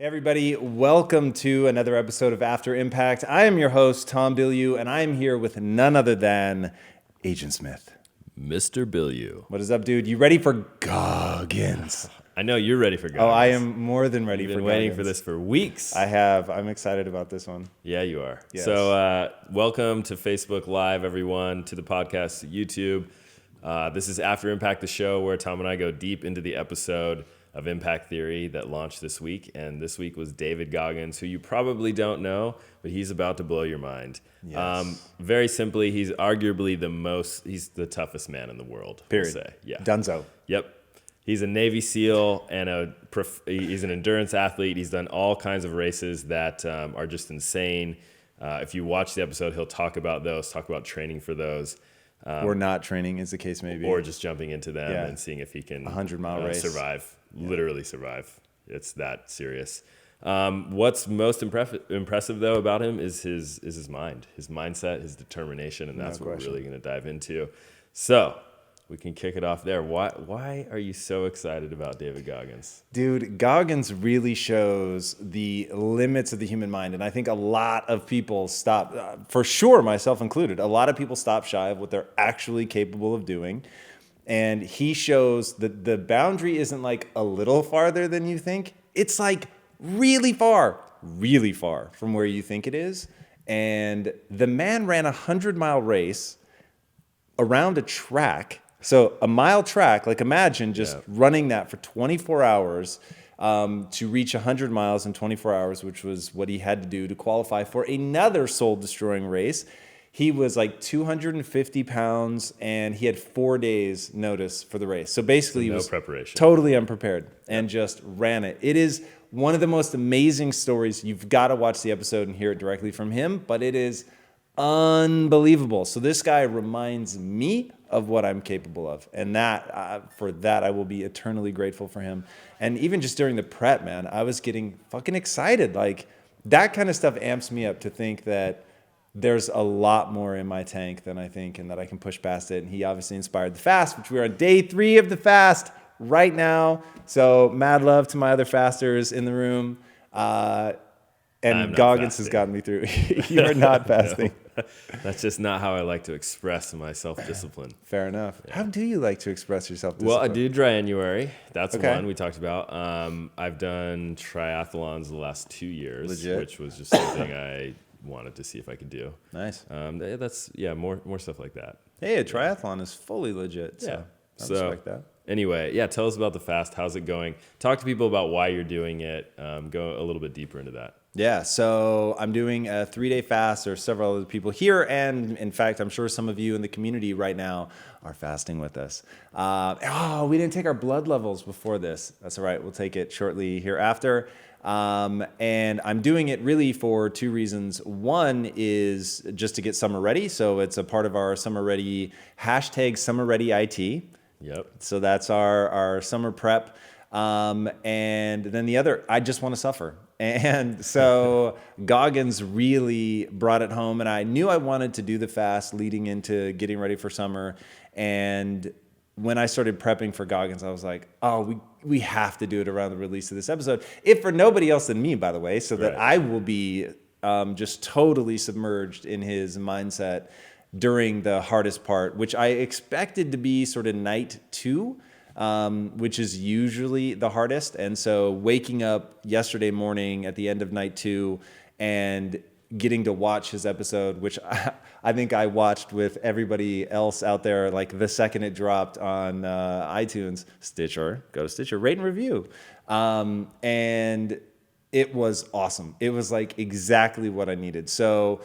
Hey everybody, welcome to another episode of After Impact. I am your host, Tom Bilyeu, and I am here with none other than Agent Smith. Mr. Bilyeu. What is up, dude? You ready for Goggins? I know you're ready for Goggins. Oh, I am more than ready You've for been Goggins. waiting for this for weeks. I have. I'm excited about this one. Yeah, you are. Yes. So welcome to Facebook Live, everyone, to the podcast, YouTube. This is After Impact, the show where Tom and I go deep into the episode of impact theory that launched this week. And this week was David Goggins, who you probably don't know, but he's about to blow your mind. Yes. Very simply, he's arguably he's the toughest man in the world. Period. We'll say. Yeah. Dunzo. Yep. He's a Navy SEAL and he's an endurance athlete. He's done all kinds of races that are just insane. If you watch the episode, he'll talk about those, talk about training for those. Or not training, as the case may be. Or just jumping into them and seeing if he can 100-mile race. Survive, literally survive. It's that serious. What's most impressive, though, about him is his mind, his mindset, his determination, and that's what we're really going to dive into. So we can kick it off there. Why are you so excited about David Goggins? Dude, Goggins really shows the limits of the human mind. And I think a lot of people stop, for sure, myself included, a lot of people stop shy of what they're actually capable of doing. And he shows that the boundary isn't like a little farther than you think. It's like really far from where you think it is. And the man ran a 100-mile race around a track. So a mile track, like imagine just running that for 24 hours to reach 100 miles in 24 hours, which was what he had to do to qualify for another soul-destroying race. He was like 250 pounds, and he had 4 days notice for the race. So basically, he was preparation. Totally unprepared and just ran it. It is one of the most amazing stories. You've got to watch the episode and hear it directly from him, but it is unbelievable. So this guy reminds me of what I'm capable of. And for that, I will be eternally grateful for him. And even just during the prep, man, I was getting fucking excited. Like that kind of stuff amps me up to think that there's a lot more in my tank than I think and that I can push past it. And he obviously inspired the fast, which we're on day 3 of the fast right now. So mad love to my other fasters in the room. And Goggins has gotten me through. You are not fasting. No. That's just not how I like to express my self-discipline. Fair enough. Yeah. How do you like to express your self-discipline? Well, I do January. That's one we talked about. I've done triathlons the last 2 years, Legit. which was just something I wanted to see if I could do. Nice. That's more stuff like that. Hey, a triathlon is fully legit. So I respect that. Anyway, tell us about the fast. How's it going? Talk to people about why you're doing it. Go a little bit deeper into that. Yeah, so I'm doing a 3-day fast. There are several other people here, and in fact, I'm sure some of you in the community right now are fasting with us. We didn't take our blood levels before this. That's all right. We'll take it shortly hereafter. And I'm doing it really for 2 reasons. One is just to get summer ready. So it's a part of our summer ready hashtag summer ready IT. Yep. So that's our summer prep. And then the other, I just want to suffer. And so Goggins really brought it home, and I knew I wanted to do the fast leading into getting ready for summer. And when I started prepping for Goggins, I was like, oh, we have to do it around the release of this episode. If for nobody else than me, by the way, so that I will be just totally submerged in his mindset during the hardest part, which I expected to be sort of night 2. Which is usually the hardest. And so waking up yesterday morning at the end of night 2 and getting to watch his episode, which I think I watched with everybody else out there, like the second it dropped on iTunes, Stitcher, go to Stitcher, rate and review. And it was awesome. It was like exactly what I needed. So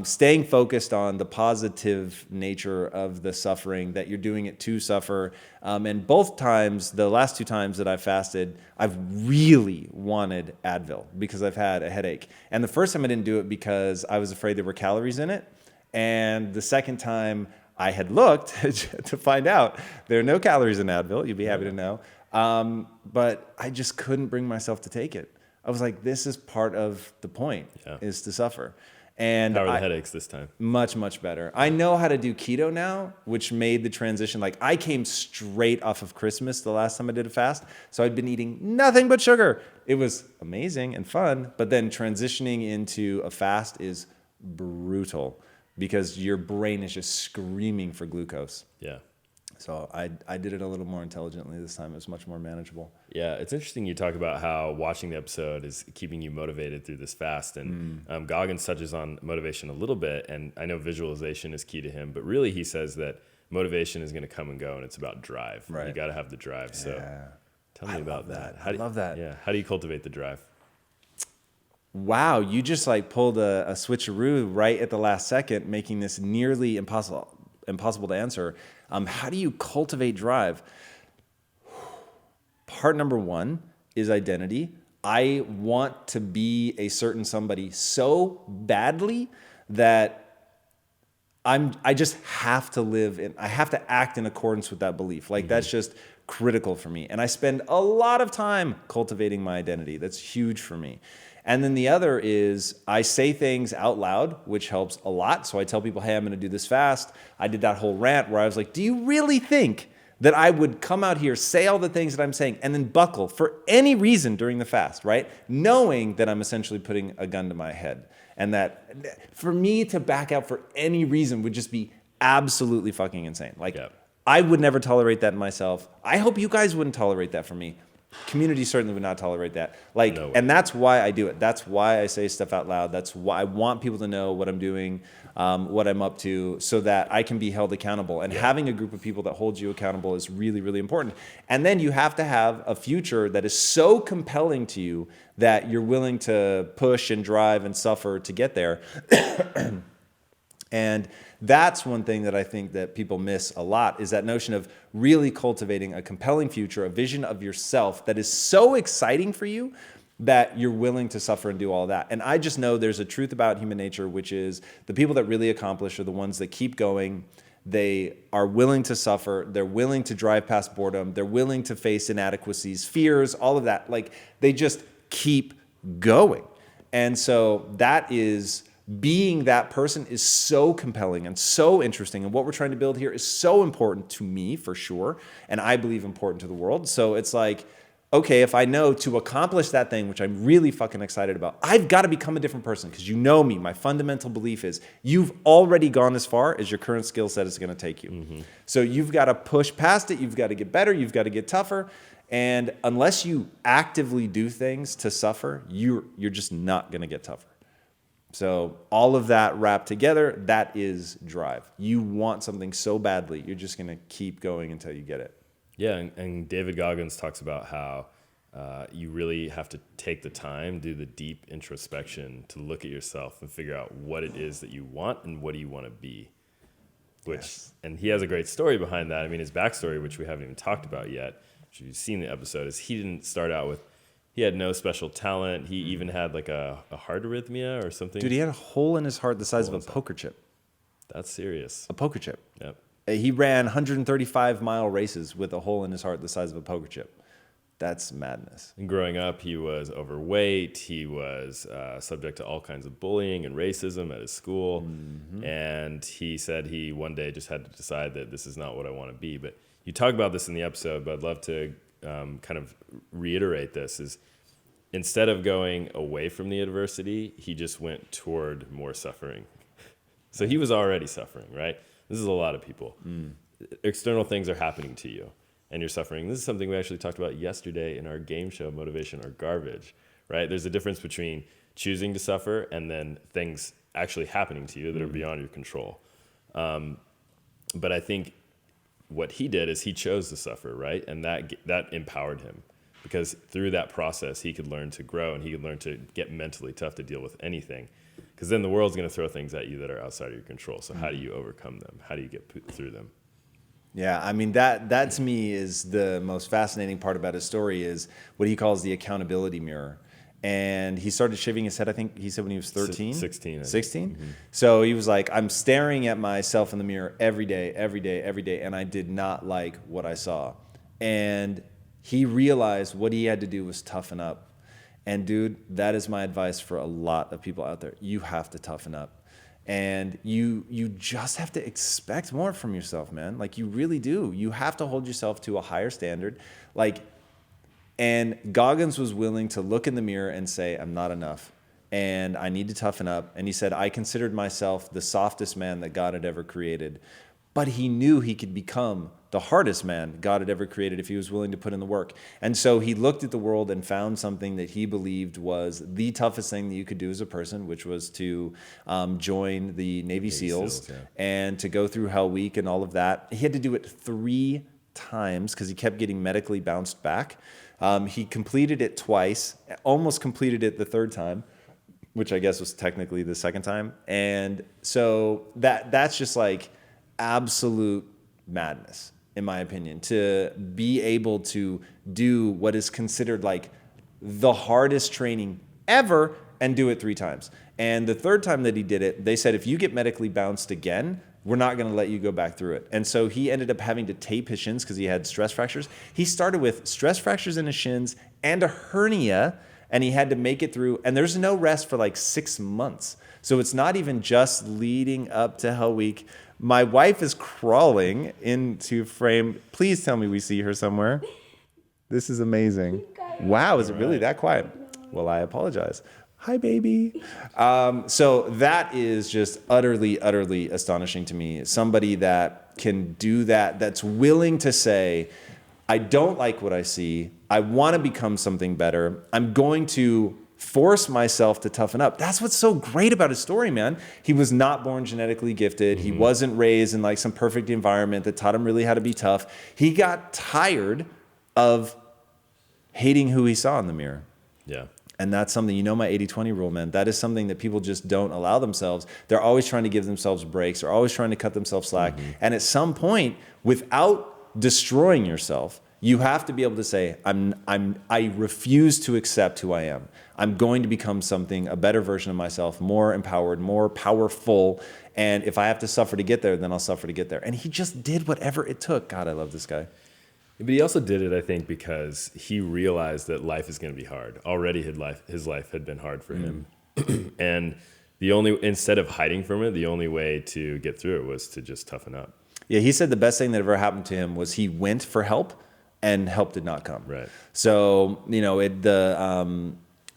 staying focused on the positive nature of the suffering, that you're doing it to suffer. And both times, the last 2 times that I fasted, I've really wanted Advil because I've had a headache. And the first time I didn't do it because I was afraid there were calories in it. And the second time I had looked to find out there are no calories in Advil. You'd be happy to know. But I just couldn't bring myself to take it. I was like, this is part of the point, is to suffer. And How are the headaches this time? Much, much better. I know how to do keto now, which made the transition. Like, I came straight off of Christmas the last time I did a fast. So I'd been eating nothing but sugar. It was amazing and fun. But then transitioning into a fast is brutal because your brain is just screaming for glucose. Yeah. So I did it a little more intelligently this time. It was much more manageable. Yeah, it's interesting you talk about how watching the episode is keeping you motivated through this fast. And Goggins touches on motivation a little bit, and I know visualization is key to him, but really he says that motivation is going to come and go, and it's about drive. Right. You got to have the drive. So tell me about that. I love that. Yeah. How do you cultivate the drive? Wow, you just like pulled a switcheroo right at the last second, making this nearly impossible to answer. How do you cultivate drive? Part number one is identity. I want to be a certain somebody so badly that I just have to I have to act in accordance with that belief. Like that's just critical for me. And I spend a lot of time cultivating my identity. That's huge for me. And then the other is I say things out loud, which helps a lot. So I tell people, hey, I'm going to do this fast. I did that whole rant where I was like, do you really think that I would come out here, say all the things that I'm saying, and then buckle for any reason during the fast, right? Knowing that I'm essentially putting a gun to my head. And that for me to back out for any reason would just be absolutely fucking insane. Like, I would never tolerate that in myself. I hope you guys wouldn't tolerate that from me. Community certainly would not tolerate that. Like, no, and that's why I do it. That's why I say stuff out loud. That's why I want people to know what I'm doing, what I'm up to, so that I can be held accountable. And having a group of people that hold you accountable is really, really important. And then you have to have a future that is so compelling to you that you're willing to push and drive and suffer to get there. And that's one thing that I think that people miss a lot is that notion of really cultivating a compelling future, a vision of yourself that is so exciting for you that you're willing to suffer and do all that. And I just know there's a truth about human nature, which is the people that really accomplish are the ones that keep going. They are willing to suffer. They're willing to drive past boredom. They're willing to face inadequacies, fears, all of that. Like they just keep going. And so that is... being that person is so compelling and so interesting. And what we're trying to build here is so important to me for sure. And I believe important to the world. So it's like, okay, if I know to accomplish that thing, which I'm really fucking excited about, I've got to become a different person because you know me. My fundamental belief is you've already gone as far as your current skill set is going to take you. Mm-hmm. So you've got to push past it. You've got to get better. You've got to get tougher. And unless you actively do things to suffer, you're just not going to get tougher. So all of that wrapped together, that is drive. You want something so badly, you're just going to keep going until you get it. Yeah, and David Goggins talks about how you really have to take the time, do the deep introspection to look at yourself and figure out what it is that you want and what do you want to be. And he has a great story behind that. I mean, his backstory, which we haven't even talked about yet, which you've seen the episode, is he didn't start out with, he had no special talent. He even had like a heart arrhythmia or something. Dude, he had a hole in his heart the size of a poker chip. That's serious. A poker chip. Yep. He ran 135-mile races with a hole in his heart the size of a poker chip. That's madness. And growing up, he was overweight. He was subject to all kinds of bullying and racism at his school. Mm-hmm. And he said he one day just had to decide that this is not what I want to be. But you talk about this in the episode, but I'd love to kind of reiterate this is instead of going away from the adversity, he just went toward more suffering. So he was already suffering, right? This is a lot of people. External things are happening to you and you're suffering. This is something we actually talked about yesterday in our game show, Motivation or Garbage, right? There's a difference between choosing to suffer and then things actually happening to you that are beyond your control. But I think what he did is he chose to suffer, right? And that empowered him because through that process, he could learn to grow and he could learn to get mentally tough to deal with anything. Because then the world's going to throw things at you that are outside of your control. So how do you overcome them? How do you get through them? Yeah, I mean, that to me is the most fascinating part about his story is what he calls the accountability mirror. And he started shaving his head, I think he said when he was 13? 16. 16? Mm-hmm. So he was like, I'm staring at myself in the mirror every day, and I did not like what I saw. And he realized what he had to do was toughen up. And dude, that is my advice for a lot of people out there. You have to toughen up. And you just have to expect more from yourself, man. Like, you really do. You have to hold yourself to a higher standard. Like, and Goggins was willing to look in the mirror and say, I'm not enough, and I need to toughen up. And he said, I considered myself the softest man that God had ever created. But he knew he could become the hardest man God had ever created if he was willing to put in the work. And so he looked at the world and found something that he believed was the toughest thing that you could do as a person, which was to join the Navy SEALs and to go through Hell Week and all of that. He had to do it 3 times because he kept getting medically bounced back. He completed it twice, almost completed it the 3rd time, which I guess was technically the 2nd time. And so that's just like absolute madness, in my opinion, to be able to do what is considered like the hardest training ever and do it 3 times. And the 3rd time that he did it, they said, if you get medically bounced again, we're not going to let you go back through it. And so he ended up having to tape his shins because he had stress fractures. He started with stress fractures in his shins and a hernia, and he had to make it through. And there's no rest for like 6 months. So it's not even just leading up to Hell Week. My wife is crawling into frame. Please tell me we see her somewhere. This is amazing. Wow, is it really that quiet? Well, I apologize. Hi, baby. So that is just utterly, utterly astonishing to me. Somebody that can do that, that's willing to say, I don't like what I see. I want to become something better. I'm going to force myself to toughen up. That's what's so great about his story, man. He was not born genetically gifted. Mm-hmm. He wasn't raised in like some perfect environment that taught him really how to be tough. He got tired of hating who he saw in the mirror. Yeah. And that's something, you know, my 80-20 rule, man, that is something that people just don't allow themselves. They're always trying to give themselves breaks. They're always trying to cut themselves slack. Mm-hmm. And at some point, without destroying yourself, you have to be able to say, I refuse to accept who I am. I'm going to become something, a better version of myself, more empowered, more powerful. And if I have to suffer to get there, then I'll suffer to get there. And he just did whatever it took. God, I love this guy. But he also did it, I think, because he realized that life is going to be hard. Already his life had been hard for him. And instead of hiding from it, the only way to get through it was to just toughen up. Yeah, he said the best thing that ever happened to him was he went for help and help did not come. Right. So, you know,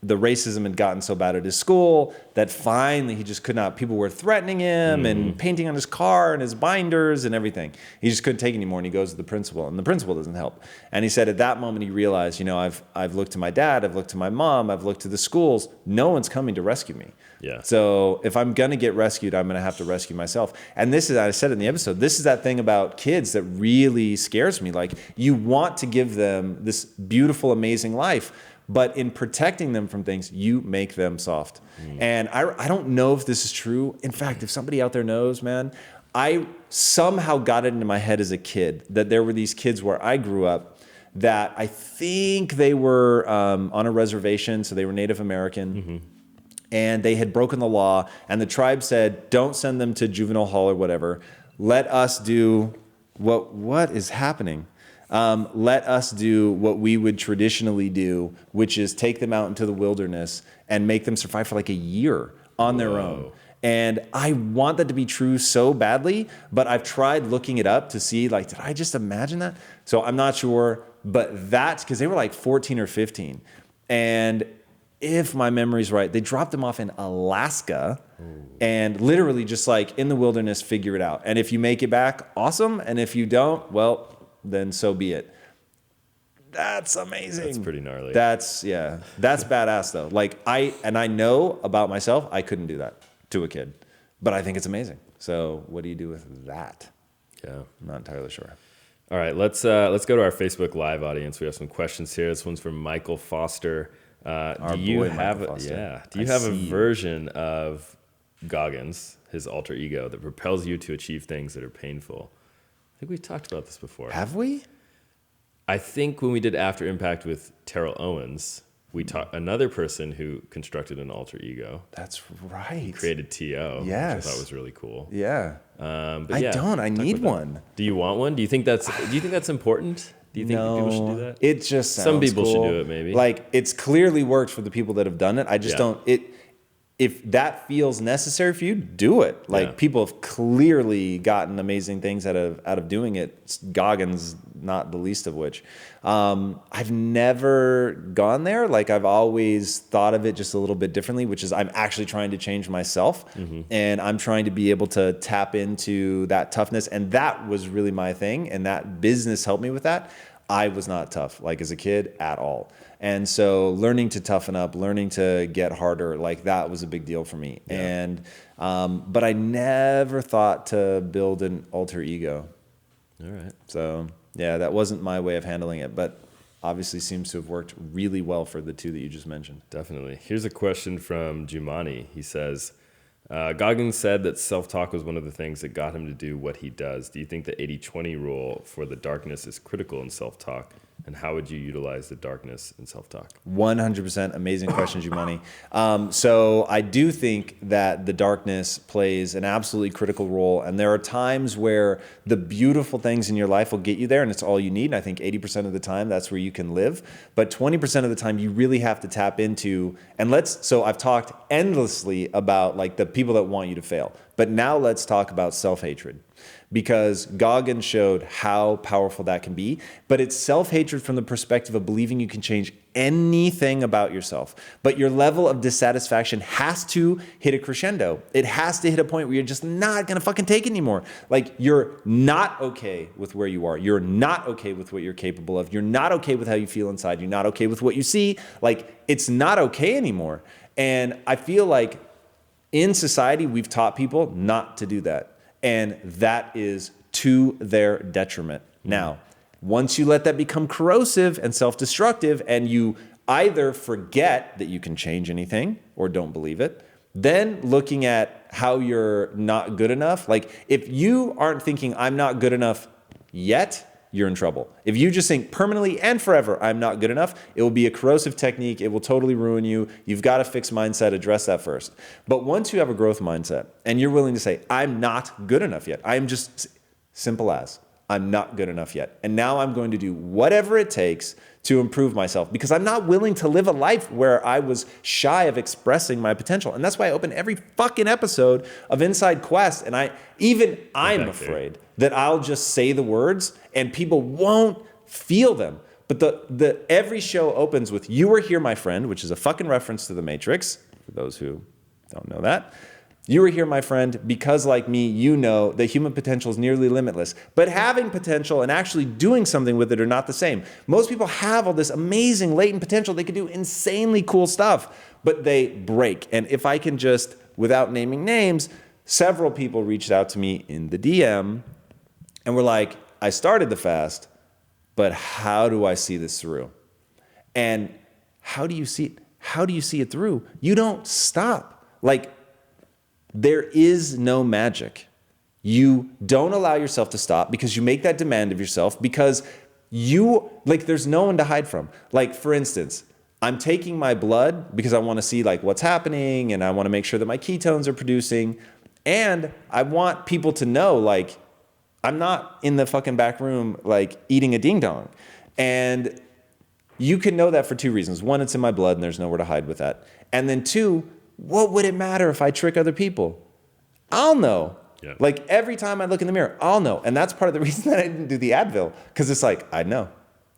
the racism had gotten so bad at his school that finally he just could not. People were threatening him and painting on his car and his binders and everything. He just couldn't take it anymore, and he goes to the principal, and the principal doesn't help. And he said at that moment he realized, you know, I've looked to my dad, I've looked to my mom, I've looked to the schools. No one's coming to rescue me. Yeah. So if I'm going to get rescued, I'm going to have to rescue myself. And this is, I said in the episode, this is that thing about kids that really scares me. Like, you want to give them this beautiful, amazing life, but in protecting them from things, you make them soft. And I don't know if this is true. In fact, if somebody out there knows, man, I somehow got it into my head as a kid that there were these kids where I grew up that I think they were on a reservation, so they were Native American. Mm-hmm. And they had broken the law, and the tribe said, don't send them to juvenile hall or whatever. Let us do what is happening? Let us do what we would traditionally do, which is take them out into the wilderness and make them survive for like a year on their own. And I want that to be true so badly, but I've tried looking it up to see, like, did I just imagine that? So I'm not sure, but that's because they were like 14 or 15. And if my memory's right, they dropped them off in Alaska and literally just like in the wilderness, figure it out. And if you make it back, awesome. And if you don't, well, then so be it. That's amazing. That's pretty gnarly. That's badass though. Like I know about myself, I couldn't do that to a kid, but I think it's amazing. So what do you do with that? Yeah. I'm not entirely sure. All right, let's go to our Facebook Live audience. We have some questions here. This one's from Michael Foster. Do you have a version of Goggins, his alter ego, that propels you to achieve things that are painful? I think we've talked about this before. Have we? I think when we did After Impact with Terrell Owens, we talked another person who constructed an alter ego. That's right. He created T.O., yes, which I thought was really cool. Yeah. But I need one. Do you want one? Do you think that's important? Do you think people should do that? It just sounds Some people cool. should do it, maybe. Like, it's clearly worked for the people that have done it. I just don't. If that feels necessary for you, do it. Like, people have clearly gotten amazing things out of doing it. Goggins, not the least of which. I've never gone there. Like, I've always thought of it just a little bit differently, which is I'm actually trying to change myself, and I'm trying to be able to tap into that toughness. And that was really my thing, and that business helped me with that. I was not tough, like, as a kid at all. And so learning to toughen up, learning to get harder, like, that was a big deal for me. Yeah. And but I never thought to build an alter ego. All right. So yeah, that wasn't my way of handling it, but obviously seems to have worked really well for the two that you just mentioned. Definitely. Here's a question from Jumani. He says, Goggins said that self-talk was one of the things that got him to do what he does. Do you think the 80-20 rule for the darkness is critical in self-talk? And how would you utilize the darkness in self-talk? 100% amazing question, Jumani. So I do think that the darkness plays an absolutely critical role. And there are times where the beautiful things in your life will get you there and it's all you need. And I think 80% of the time that's where you can live. But 20% of the time you really have to tap into, so I've talked endlessly about like the people that want you to fail. But now let's talk about self-hatred. Because Goggins showed how powerful that can be. But it's self-hatred from the perspective of believing you can change anything about yourself. But your level of dissatisfaction has to hit a crescendo. It has to hit a point where you're just not gonna fucking take it anymore. Like, you're not okay with where you are. You're not okay with what you're capable of. You're not okay with how you feel inside. You're not okay with what you see. Like, it's not okay anymore. And I feel like in society, we've taught people not to do that. And that is to their detriment. Now, once you let that become corrosive and self-destructive and you either forget that you can change anything or don't believe it, then looking at how you're not good enough, like if you aren't thinking I'm not good enough yet, you're in trouble. If you just think permanently and forever, I'm not good enough, it will be a corrosive technique. It will totally ruin you. You've got a fixed mindset, address that first. But once you have a growth mindset and you're willing to say, I'm not good enough yet. I'm just simple as, I'm not good enough yet. And now I'm going to do whatever it takes to improve myself because I'm not willing to live a life where I was shy of expressing my potential. And that's why I open every fucking episode of Inside Quest. And I'm afraid that I'll just say the words and people won't feel them. But every show opens with, "You were here, my friend," which is a fucking reference to The Matrix, for those who don't know that. "You were here, my friend, because like me, you know that human potential is nearly limitless. But having potential and actually doing something with it are not the same. Most people have all this amazing latent potential. They could do insanely cool stuff, but they break." And if I can just, without naming names, several people reached out to me in the DM and were like, I started the fast, but how do I see this through? And how do you see it? How do you see it through? You don't stop. Like, there is no magic. You don't allow yourself to stop because you make that demand of yourself because there's no one to hide from. Like, for instance, I'm taking my blood because I want to see like what's happening and I want to make sure that my ketones are producing. And I want people to know, like, I'm not in the fucking back room, like, eating a ding dong. And you can know that for two reasons. One, it's in my blood and there's nowhere to hide with that. And then two, what would it matter if I trick other people? I'll know. Yeah. Like, every time I look in the mirror, I'll know. And that's part of the reason that I didn't do the Advil. Because it's like, I know.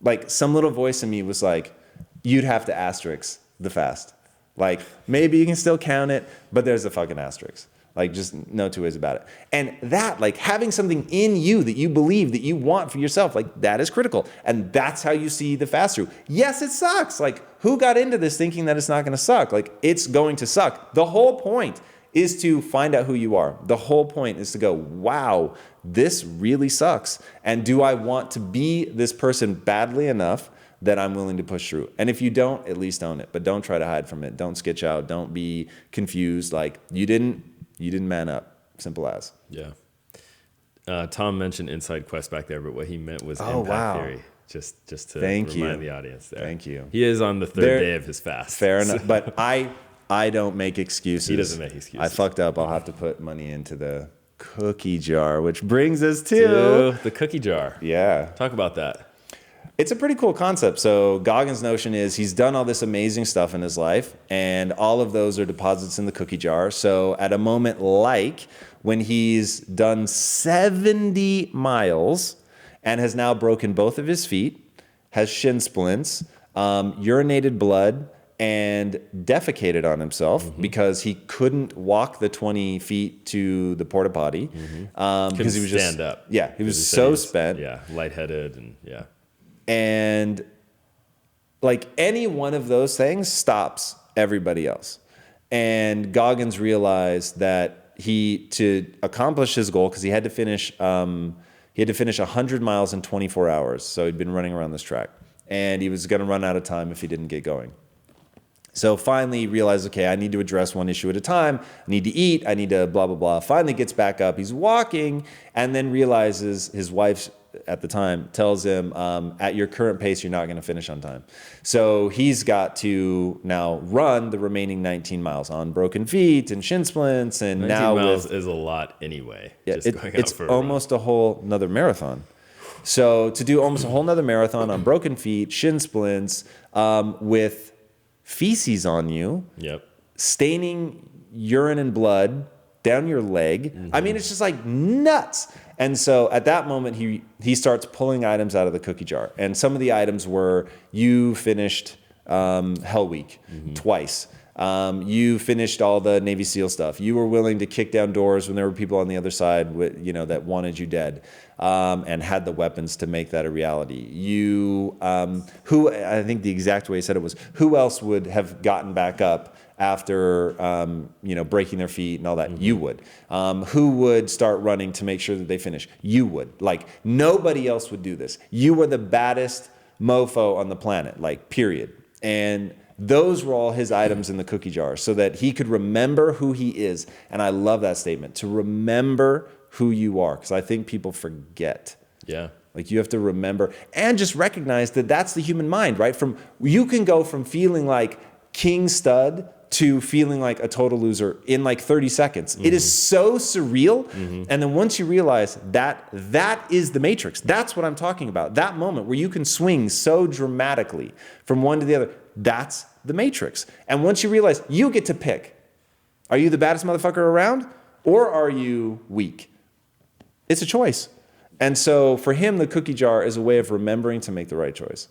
Like, some little voice in me was like, you'd have to asterisk the fast. Like, maybe you can still count it, but there's a fucking asterisk. Like, just no two ways about it. And that, like, having something in you that you believe that you want for yourself, like, that is critical. And that's how you see the fast through. Yes, it sucks. Like, who got into this thinking that it's not going to suck? Like, it's going to suck. The whole point is to find out who you are. The whole point is to go, wow, this really sucks. And do I want to be this person badly enough that I'm willing to push through? And if you don't, at least own it. But don't try to hide from it. Don't sketch out. Don't be confused. Like, you didn't man up. Simple as. Yeah. Tom mentioned Inside Quest back there, but what he meant was impact theory. Just to remind the audience there. Thank you. He is on the third day of his fast. Fair enough. But I don't make excuses. He doesn't make excuses. I fucked up. I'll have to put money into the cookie jar, which brings us to the cookie jar. Yeah. Talk about that. It's a pretty cool concept. So Goggins' notion is he's done all this amazing stuff in his life, and all of those are deposits in the cookie jar. So at a moment like when he's done 70 miles and has now broken both of his feet, has shin splints, urinated blood, and defecated on himself because he couldn't walk the 20 feet to the porta potty because he was just stand up. Yeah, he was so spent. Yeah, lightheaded and And like any one of those things stops everybody else. And Goggins realized that to accomplish his goal, because he had to finish 100 miles in 24 hours. So he'd been running around this track, and he was going to run out of time if he didn't get going. So finally he realized, okay, I need to address one issue at a time. I need to eat. I need to blah, blah, blah. Finally gets back up. He's walking, and then realizes his wife at the time tells him, at your current pace, you're not going to finish on time. So he's got to now run the remaining 19 miles on broken feet and shin splints. And 19 now miles is a lot anyway. Yeah, just going out it's for a almost run. a whole nother marathon. So to do almost a whole nother marathon on broken feet, shin splints, with feces on you, staining urine and blood down your leg. I mean, it's just like nuts. And so at that moment, he starts pulling items out of the cookie jar. And some of the items were, you finished Hell Week twice. You finished all the Navy SEAL stuff. You were willing to kick down doors when there were people on the other side that wanted you dead, and had the weapons to make that a reality. Who I think the exact way he said it was, who else would have gotten back up after breaking their feet and all that? You would. Who would start running to make sure that they finish? You would. Like, nobody else would do this. You were the baddest mofo on the planet, like, period. And those were all his items in the cookie jar, so that he could remember who he is. And I love that statement, to remember who you are, because I think people forget. Yeah. Like, you have to remember and just recognize that that's the human mind, right? You can go from feeling like king stud to feeling like a total loser in like 30 seconds. It is so surreal. And then once you realize that is the matrix, that's what I'm talking about. That moment where you can swing so dramatically from one to the other, that's the matrix. And once you realize, you get to pick. Are you the baddest motherfucker around, or are you weak? It's a choice. And so for him, the cookie jar is a way of remembering to make the right choice.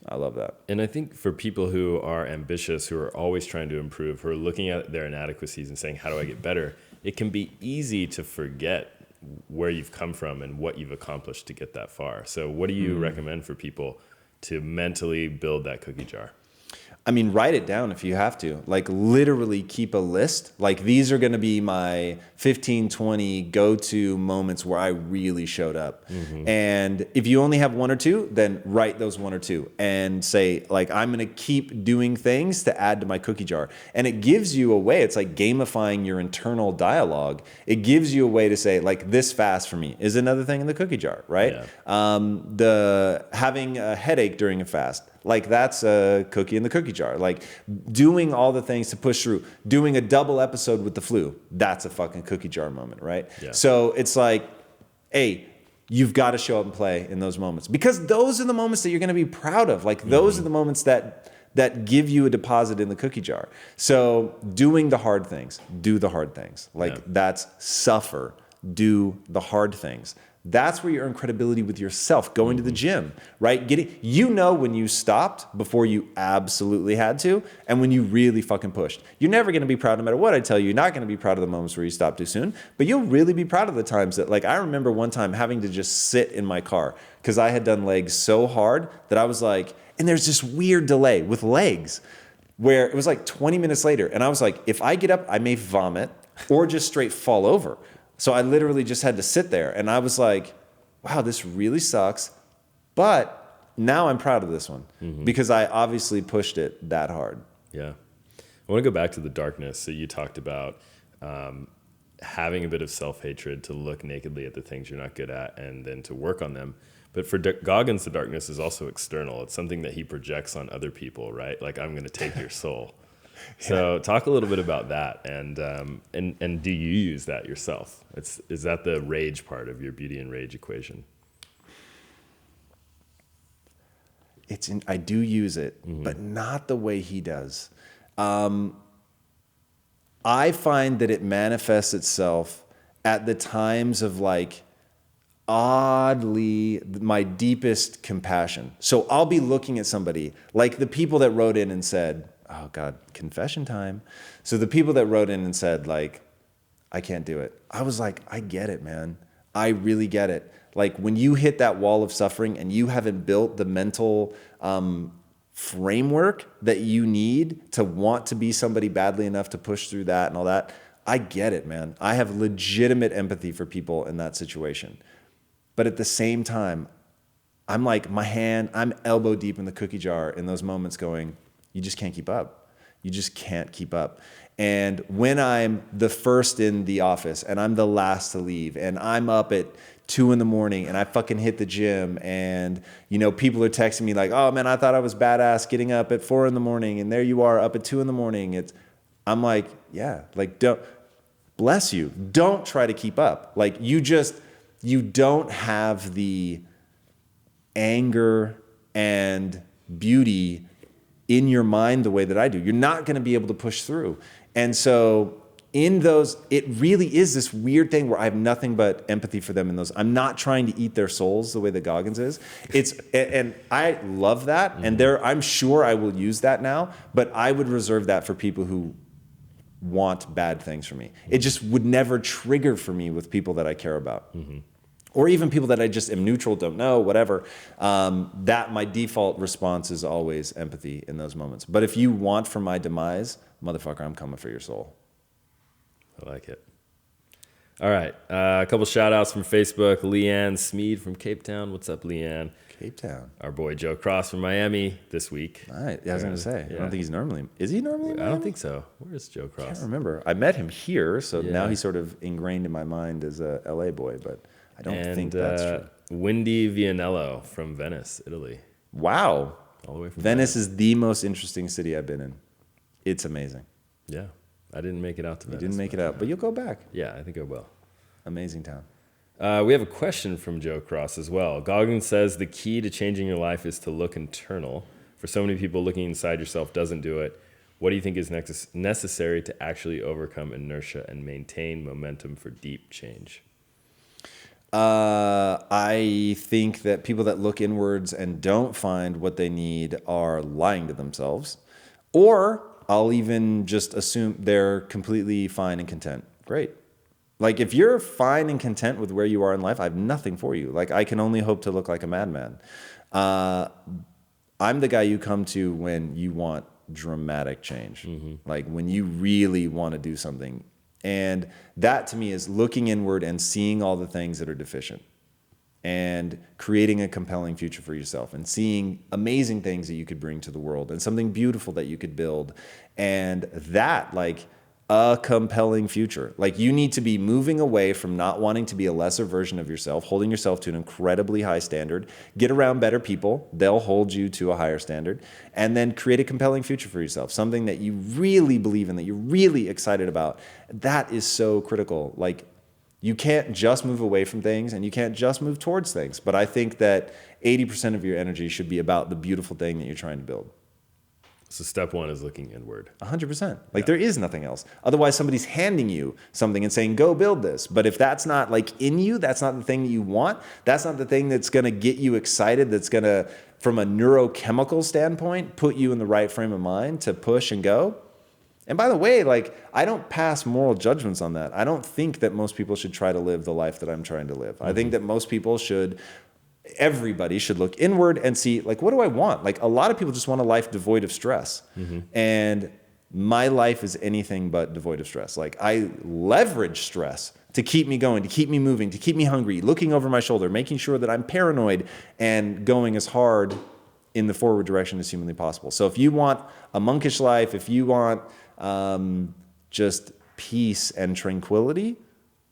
I love that. And I think for people who are ambitious, who are always trying to improve, who are looking at their inadequacies and saying, how do I get better? It can be easy to forget where you've come from and what you've accomplished to get that far. So what do you recommend for people to mentally build that cookie jar? I mean, write it down if you have to. Like, literally keep a list. Like, these are going to be my 15, 20 go-to moments where I really showed up. And if you only have one or two, then write those one or two and say, like, I'm going to keep doing things to add to my cookie jar. And it gives you a way. It's like gamifying your internal dialogue. It gives you a way to say, like, this fast for me is another thing in the cookie jar, right? The having a headache during a fast. Like, that's a cookie in the cookie jar. Like, doing all the things to push through, doing a double episode with the flu, that's a fucking cookie jar moment, right? Yeah. So it's like, hey, you've got to show up and play in those moments, because those are the moments that you're going to be proud of. Like, those are the moments that give you a deposit in the cookie jar. So doing the hard things, do the hard things. Like, that's suffer, do the hard things. That's where you earn credibility with yourself, going to the gym, right? When you stopped before you absolutely had to, and when you really fucking pushed. You're never going to be proud, no matter what I tell you. You're not going to be proud of the moments where you stopped too soon, but you'll really be proud of the times that, like, I remember one time having to just sit in my car because I had done legs so hard that I was like, and there's this weird delay with legs where it was like 20 minutes later, and I was like, if I get up, I may vomit or just straight fall over. So I literally just had to sit there, and I was like, wow, this really sucks. But now I'm proud of this one because I obviously pushed it that hard. Yeah. I want to go back to the darkness. So you talked about having a bit of self-hatred to look nakedly at the things you're not good at and then to work on them. But for Goggins, the darkness is also external. It's something that he projects on other people, right? Like, I'm going to take your soul. So talk a little bit about that, and do you use that yourself? Is that the rage part of your beauty and rage equation? I do use it, but not the way he does. I find that it manifests itself at the times of like oddly my deepest compassion. So I'll be looking at somebody like the people that wrote in and said, oh God, confession time. So the people that wrote in and said like, I can't do it. I was like, I get it, man. I really get it. Like when you hit that wall of suffering and you haven't built the mental framework that you need to want to be somebody badly enough to push through that and all that, I get it, man. I have legitimate empathy for people in that situation. But at the same time, I'm like, I'm elbow deep in the cookie jar in those moments going, you just can't keep up. You just can't keep up. And when I'm the first in the office and I'm the last to leave and I'm up at 2 a.m. and I fucking hit the gym and, you know, people are texting me like, oh man, I thought I was badass getting up at 4 a.m. and there you are up at 2 a.m. I'm like, yeah, like don't, bless you. Don't try to keep up. Like you don't have the anger and beauty in your mind the way that I do. You're not going to be able to push through. And so in those, it really is this weird thing where I have nothing but empathy for them in those. I'm not trying to eat their souls the way that Goggins is. And I love that. And I'm sure I will use that now, but I would reserve that for people who want bad things from me. It just would never trigger for me with people that I care about. Or even people that I just am neutral, don't know, whatever. That my default response is always empathy in those moments. But if you want for my demise, motherfucker, I'm coming for your soul. I like it. All right. A couple shout outs from Facebook. Leanne Smead from Cape Town. What's up, Leanne? Cape Town. Our boy Joe Cross from Miami this week. All right. Yeah, I was going to say. Yeah. I don't think he's normally. Is he normally? I don't think so. Where is Joe Cross? I can't remember. I met him here, so now he's sort of ingrained in my mind as a LA boy, but I don't think that's true. Wendy Vianello from Venice, Italy. Wow. All the way from Venice is the most interesting city I've been in. It's amazing. Yeah. I didn't make it out to Venice. You didn't make it out, but you'll go back. Yeah, I think I will. Amazing town. We have a question from Joe Cross as well. Goggins says the key to changing your life is to look internal. For so many people, looking inside yourself doesn't do it. What do you think is necessary to actually overcome inertia and maintain momentum for deep change? I think that people that look inwards and don't find what they need are lying to themselves. Or I'll even just assume they're completely fine and content. Great. Like if you're fine and content with where you are in life, I have nothing for you. Like I can only hope to look like a madman. I'm the guy you come to when you want dramatic change. Like when you really want to do something. And that to me is looking inward and seeing all the things that are deficient and creating a compelling future for yourself and seeing amazing things that you could bring to the world and something beautiful that you could build. And that, like a compelling future. Like you need to be moving away from not wanting to be a lesser version of yourself, holding yourself to an incredibly high standard, get around better people, they'll hold you to a higher standard, and then create a compelling future for yourself, something that you really believe in, that you're really excited about. That is so critical. Like you can't just move away from things and you can't just move towards things. But I think that 80% of your energy should be about the beautiful thing that you're trying to build. So step one is looking inward. 100%. Like there is nothing else. Otherwise, somebody's handing you something and saying, go build this. But if that's not like in you, that's not the thing that you want. That's not the thing that's going to get you excited. That's going to, from a neurochemical standpoint, put you in the right frame of mind to push and go. And by the way, like I don't pass moral judgments on that. I don't think that most people should try to live the life that I'm trying to live. I think that most people everybody should look inward and see, like, what do I want? Like a lot of people just want a life devoid of stress. And my life is anything but devoid of stress. Like I leverage stress to keep me going, to keep me moving, to keep me hungry, looking over my shoulder, making sure that I'm paranoid and going as hard in the forward direction as humanly possible. So if you want a monkish life, if you want just peace and tranquility,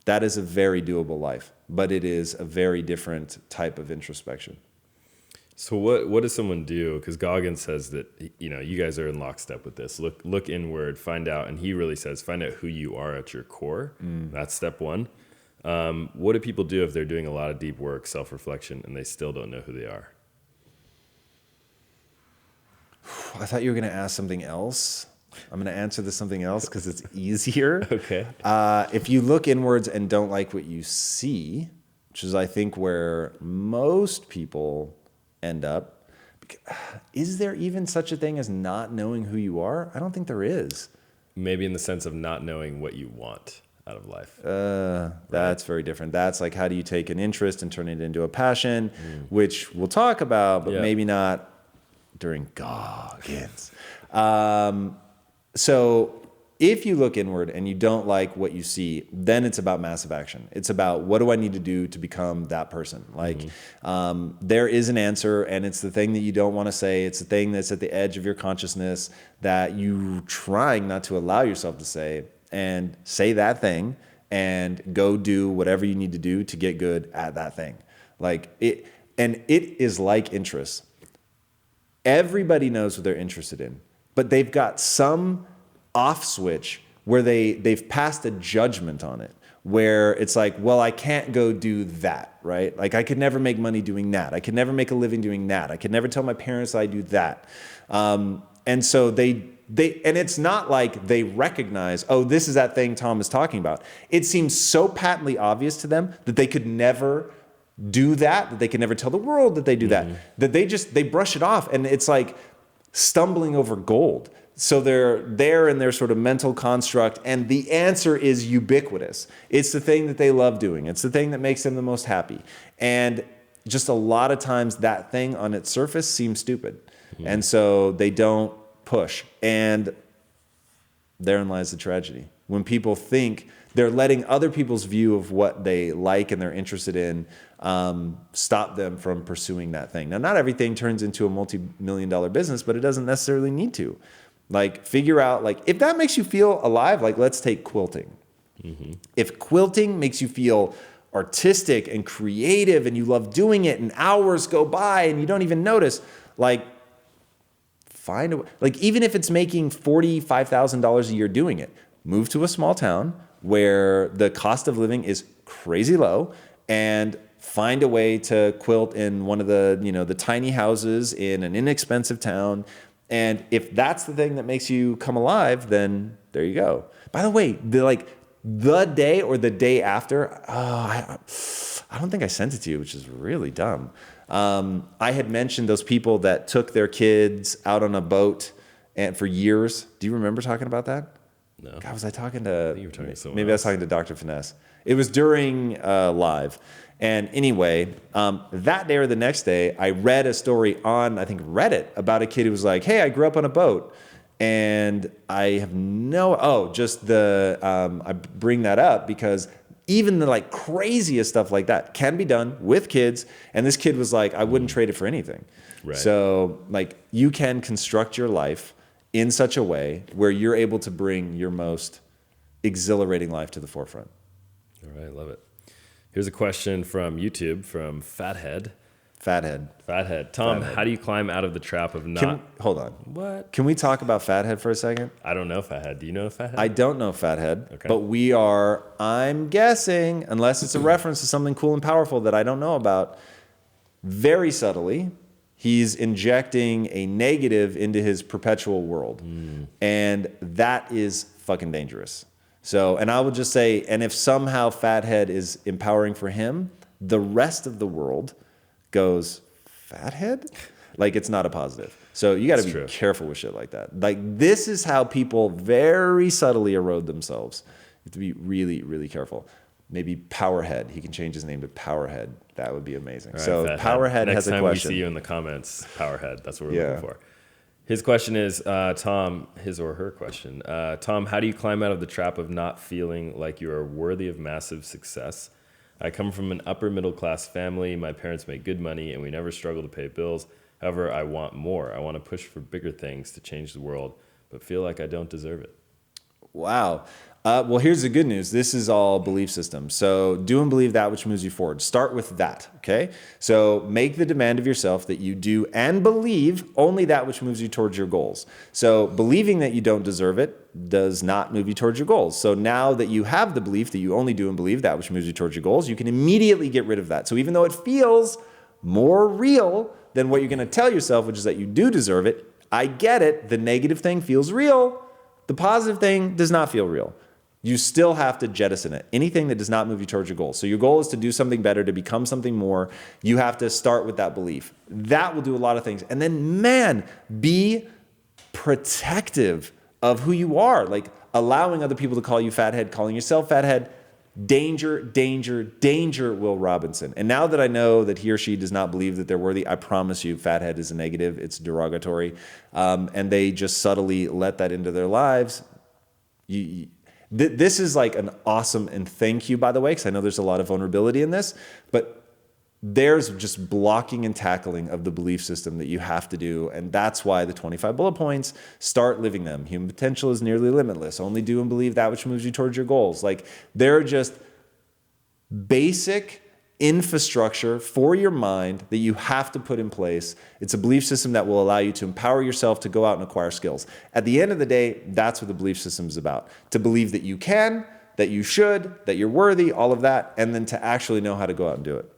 that is a very doable life, but it is a very different type of introspection. So what does someone do? Because Goggins says that, you guys are in lockstep with this. Look inward, find out, and he really says, find out who you are at your core. That's step one. What do people do if they're doing a lot of deep work, self-reflection, and they still don't know who they are? I thought you were going to ask something else. I'm going to answer this something else because it's easier. Okay. If you look inwards and don't like what you see, which is, I think, where most people end up, is there even such a thing as not knowing who you are? I don't think there is. Maybe in the sense of not knowing what you want out of life. That's very different. That's like, how do you take an interest and turn it into a passion, which we'll talk about, but maybe not during Goggins. So if you look inward and you don't like what you see, then it's about massive action. It's about, what do I need to do to become that person? Like, there is an answer, and it's the thing that you don't want to say. It's the thing that's at the edge of your consciousness that you're trying not to allow yourself to say, and say that thing and go do whatever you need to do to get good at that thing. Like it, and it is like interest. Everybody knows what they're interested in, but they've got some off switch where they've passed a judgment on it, where it's like, well, I can't go do that, right? Like, I could never make money doing that. I could never make a living doing that. I could never tell my parents I do that. And so and it's not like they recognize, oh, this is that thing Tom is talking about. It seems so patently obvious to them that they could never do that they could never tell the world that they do that they brush it off, and it's like stumbling over gold. So they're there in their sort of mental construct, and the answer is ubiquitous. It's the thing that they love doing. It's the thing that makes them the most happy. And just a lot of times that thing on its surface seems stupid. And so they don't push. And therein lies the tragedy. When people think they're letting other people's view of what they like and they're interested in stop them from pursuing that thing. Now, not everything turns into a multi-million-dollar business, but it doesn't necessarily need to. Like, figure out, like, if that makes you feel alive, like, let's take quilting. If quilting makes you feel artistic and creative and you love doing it and hours go by and you don't even notice, like, find a way. Like, even if it's making $45,000 a year doing it, move to a small town where the cost of living is crazy low, and find a way to quilt in one of the, the tiny houses in an inexpensive town. And if that's the thing that makes you come alive, then there you go. By the way, the day or the day after, I don't think I sent it to you, which is really dumb. I had mentioned those people that took their kids out on a boat and for years. Do you remember talking about that? No. God, was I talking to? I think you were talking to someone maybe else. I was talking to Dr. Finesse. It was during live. And anyway, that day or the next day, I read a story on, I think, Reddit about a kid who was like, hey, I grew up on a boat. And I have I bring that up because even the craziest stuff like that can be done with kids. And this kid was like, I wouldn't trade it for anything. Right. So you can construct your life in such a way where you're able to bring your most exhilarating life to the forefront. All right, love it. Here's a question from YouTube from Fathead. Tom, how do you climb out of the trap of not... Hold on. What? Can we talk about Fathead for a second? I don't know Fathead. Do you know Fathead? I don't know Fathead, Okay. but I'm guessing, unless it's a reference to something cool and powerful that I don't know about, very subtly, he's injecting a negative into his perpetual world. And that is fucking dangerous. So, and I would just say, and if somehow Fathead is empowering for him, the rest of the world goes, Fathead? It's not a positive. So you got to be careful with shit like that. This is how people very subtly erode themselves. You have to be really, really careful. Maybe Powerhead. He can change his name to Powerhead. That would be amazing. Right, so Fathead. Powerhead has a question. Next time we see you in the comments, Powerhead. That's what we're looking for. His question is, Tom, his or her question. Tom, how do you climb out of the trap of not feeling like you are worthy of massive success? I come from an upper middle class family. My parents make good money and we never struggle to pay bills. However, I want more. I want to push for bigger things to change the world, but feel like I don't deserve it. Wow. Well, here's the good news. This is all belief systems. So do and believe that which moves you forward. Start with that, okay? So make the demand of yourself that you do and believe only that which moves you towards your goals. So believing that you don't deserve it does not move you towards your goals. So now that you have the belief that you only do and believe that which moves you towards your goals, you can immediately get rid of that. So even though it feels more real than what you're going to tell yourself, which is that you do deserve it, I get it. The negative thing feels real. The positive thing does not feel real. You still have to jettison it. Anything that does not move you towards your goal. So your goal is to do something better, to become something more. You have to start with that belief. That will do a lot of things. And then, man, be protective of who you are. Like allowing other people to call you fathead, calling yourself fathead. Danger, danger, danger, Will Robinson. And now that I know that he or she does not believe that they're worthy, I promise you, fathead is a negative. It's derogatory. And they just subtly let that into their lives. This is like an awesome, and thank you, by the way, because I know there's a lot of vulnerability in this, but there's just blocking and tackling of the belief system that you have to do. And that's why the 25 bullet points, start living them. Human potential is nearly limitless. Only do and believe that which moves you towards your goals. Like they're just basic infrastructure for your mind that you have to put in place. It's a belief system that will allow you to empower yourself to go out and acquire skills. At the end of the day, that's what the belief system is about. To believe that you can, that you should, that you're worthy, all of that, and then to actually know how to go out and do it.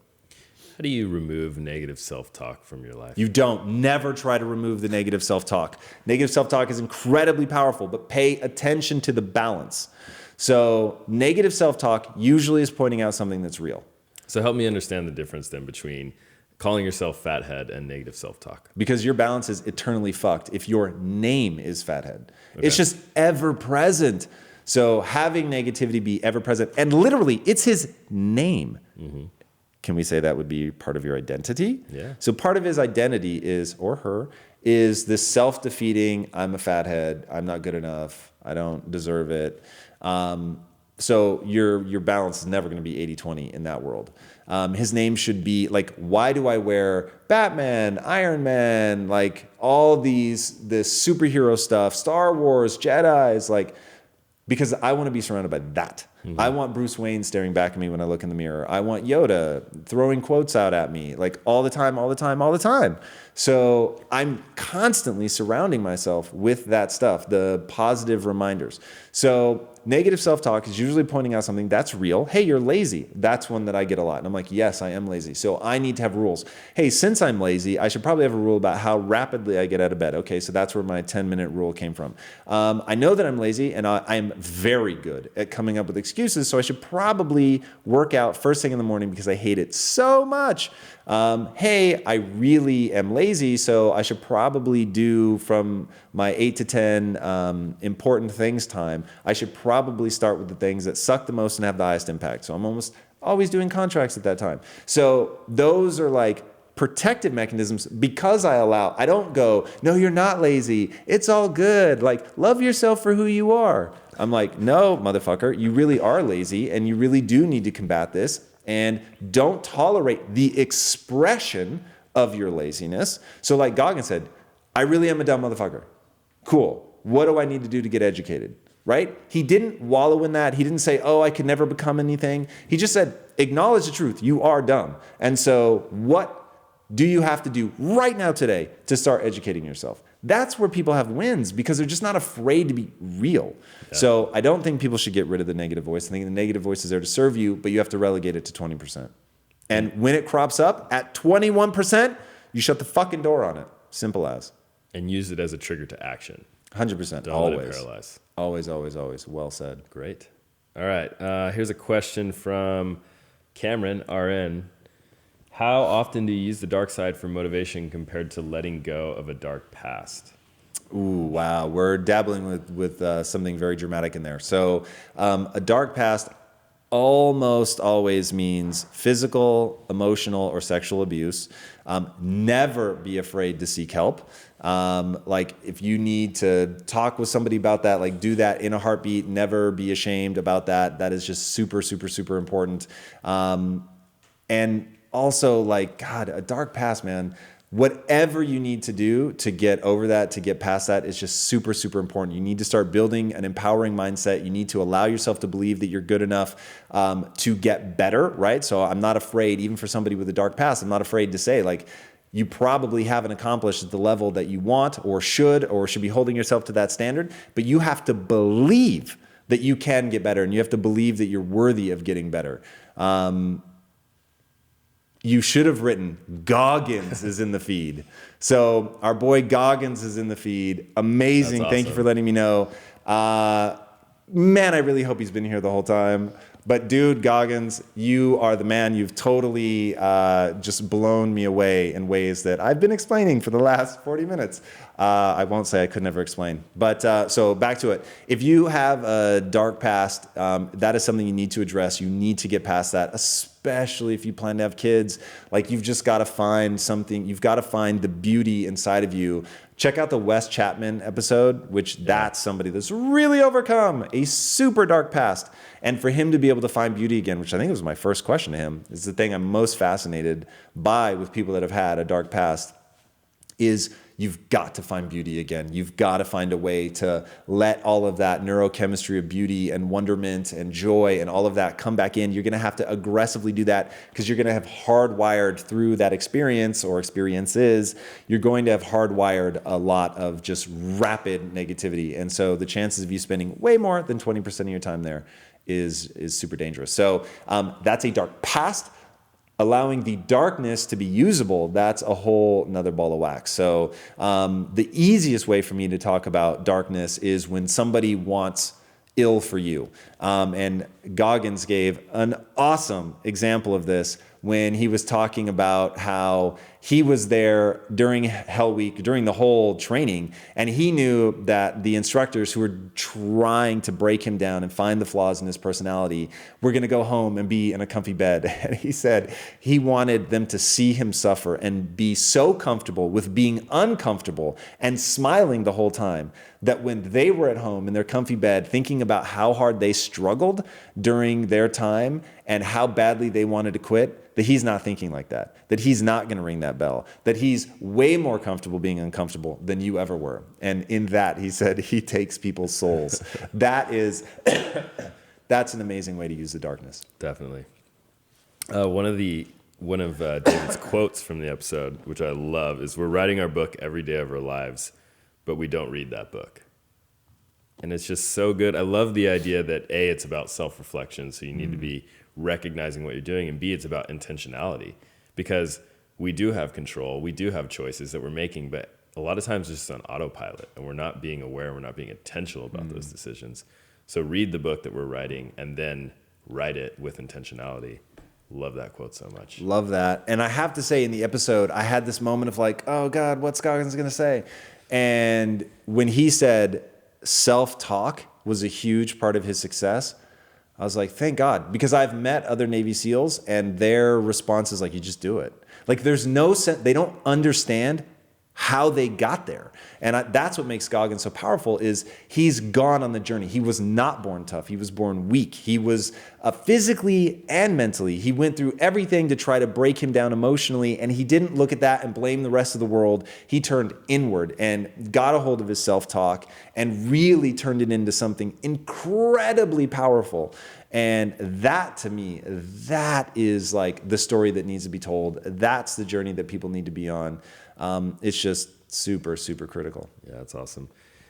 How do you remove negative self-talk from your life? You don't. Never try to remove the negative self-talk. Negative self-talk is incredibly powerful, but pay attention to the balance. So negative self-talk usually is pointing out something that's real. So help me understand the difference then between calling yourself fathead and negative self-talk. Because your balance is eternally fucked if your name is fathead. Okay. It's just ever present. So having negativity be ever present, and literally it's his name. Mm-hmm. Can we say that would be part of your identity? Yeah. So part of his identity is, or her, is this self-defeating, I'm a fathead, I'm not good enough, I don't deserve it. So your balance is never going to be 80-20 in that world. His name should be like, why do I wear Batman, Iron Man, like all this superhero stuff, Star Wars, Jedis, like, because I want to be surrounded by that. Mm-hmm. I want Bruce Wayne staring back at me when I look in the mirror. I want Yoda throwing quotes out at me, like all the time, all the time, all the time. So I'm constantly surrounding myself with that stuff, the positive reminders. So negative self-talk is usually pointing out something that's real. Hey, you're lazy. That's one that I get a lot. And I'm like, yes, I am lazy. So I need to have rules. Hey, since I'm lazy, I should probably have a rule about how rapidly I get out of bed. Okay, so that's where my 10-minute rule came from. I know that I'm lazy, and I'm very good at coming up with excuses, so I should probably work out first thing in the morning because I hate it so much. Hey, I really am lazy, so I should probably do from my 8 to 10 important things time, I should probably start with the things that suck the most and have the highest impact. So I'm almost always doing contracts at that time. So those are like protective mechanisms because I don't go, no, you're not lazy. It's all good. Like, love yourself for who you are. I'm like, no, motherfucker, you really are lazy and you really do need to combat this. And don't tolerate the expression of your laziness. So like Goggins said, I really am a dumb motherfucker. Cool. What do I need to do to get educated? Right? He didn't wallow in that. He didn't say, oh, I could never become anything. He just said, acknowledge the truth. You are dumb. And so what do you have to do right now today to start educating yourself? That's where people have wins because they're just not afraid to be real. Yeah. So I don't think people should get rid of the negative voice. I think the negative voice is there to serve you, but you have to relegate it to 20%. And when it crops up at 21%, you shut the fucking door on it. Simple as. And use it as a trigger to action. 100%. Don't always. Let it paralyze. Always, always, always. Well said. Great. All right. Here's a question from Cameron, RN. How often do you use the dark side for motivation compared to letting go of a dark past? Ooh, wow. We're dabbling with something very dramatic in there. So a dark past almost always means physical, emotional, or sexual abuse. Never be afraid to seek help. Like if you need to talk with somebody about that, like do that in a heartbeat. Never be ashamed about that. That is just super, super, super important. And also, like, God, a dark past, man. Whatever you need to do to get over that, to get past that, is just super, super important. You need to start building an empowering mindset. You need to allow yourself to believe that you're good enough to get better, right? So I'm not afraid, even for somebody with a dark past, I'm not afraid to say, like, you probably haven't accomplished at the level that you want or should be holding yourself to that standard, but you have to believe that you can get better, and you have to believe that you're worthy of getting better. you should have written Goggins is in the feed. So our boy Goggins is in the feed. Amazing. That's Thank you awesome. for letting me know. Man, I really hope he's been here the whole time. But dude, Goggins, you are the man. You've totally just blown me away in ways that I've been explaining for the last 40 minutes. I won't say I could never explain. But so back to it. If you have a dark past, that is something you need to address. You need to get past that, especially if you plan to have kids. Like, you've just got to find something. You've got to find the beauty inside of you. Check out the Wes Chapman episode, which that's somebody that's really overcome a super dark past. And for him to be able to find beauty again, which I think was my first question to him, is the thing I'm most fascinated by with people that have had a dark past, is you've got to find beauty again. You've got to find a way to let all of that neurochemistry of beauty and wonderment and joy and all of that come back in. You're going to have to aggressively do that because you're going to have hardwired through that experience or experiences. You're going to have hardwired a lot of just rapid negativity. And so the chances of you spending way more than 20% of your time there is super dangerous. So that's a dark past. Allowing the darkness to be usable, that's a whole nother ball of wax. So the easiest way for me to talk about darkness is when somebody wants ill for you. And Goggins gave an awesome example of this when he was talking about how he was there during Hell Week, during the whole training, and he knew that the instructors who were trying to break him down and find the flaws in his personality were going to go home and be in a comfy bed. And he said he wanted them to see him suffer and be so comfortable with being uncomfortable and smiling the whole time that when they were at home in their comfy bed thinking about how hard they struggled during their time and how badly they wanted to quit, that he's not thinking like that he's not going to ring that bell, that he's way more comfortable being uncomfortable than you ever were. And in that, he said he takes people's souls. That's an amazing way to use the darkness. Definitely. One of David's quotes from the episode, which I love, is, "We're writing our book every day of our lives, but we don't read that book." And it's just so good. I love the idea that A, it's about self-reflection, so you need to be recognizing what you're doing, and B, it's about intentionality, because we do have control, we do have choices that we're making, but a lot of times it's just on autopilot, and we're not being aware, we're not being intentional about those decisions. So read the book that we're writing and then write it with intentionality. Love that quote so much. Love that. And I have to say, in the episode, I had this moment of like, oh God, what's Goggins going to say? And when he said self-talk was a huge part of his success, I was like, thank God, because I've met other Navy SEALs and their response is like, you just do it. Like, there's no sense, they don't understand how they got there. And that's what makes Goggins so powerful, is he's gone on the journey. He was not born tough. He was born weak. He was physically and mentally. He went through everything to try to break him down emotionally, and he didn't look at that and blame the rest of the world. He turned inward and got a hold of his self-talk and really turned it into something incredibly powerful. And that, to me, that is like the story that needs to be told. That's the journey that people need to be on. It's just super, super critical. Yeah, that's awesome.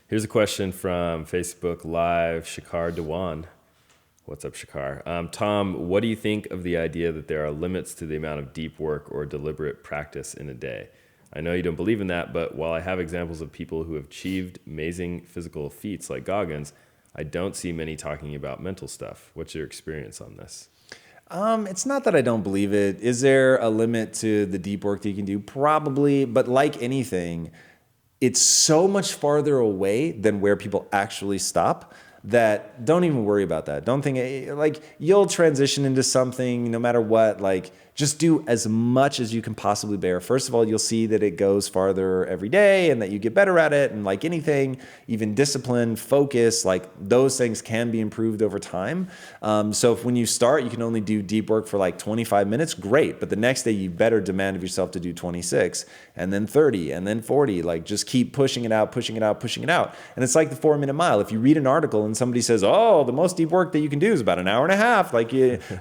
Here's a question from Facebook Live, Shakar Dewan. What's up, Shakar? Tom, what do you think of the idea that there are limits to the amount of deep work or deliberate practice in a day? I know you don't believe in that, but while I have examples of people who have achieved amazing physical feats like Goggins, I don't see many talking about mental stuff. What's your experience on this? It's not that I don't believe it. Is there a limit to the deep work that you can do? Probably, but like anything, it's so much farther away than where people actually stop that don't even worry about that. Don't think, like, you'll transition into something no matter what. Like, just do as much as you can possibly bear. First of all, you'll see that it goes farther every day and that you get better at it. And like anything, even discipline, focus, like those things can be improved over time. So if when you start, you can only do deep work for like 25 minutes, great. But the next day, you better demand of yourself to do 26 and then 30 and then 40. Like, just keep pushing it out, pushing it out, pushing it out. And it's like the 4-minute mile. If you read an article and somebody says, oh, the most deep work that you can do is about an hour and a half, like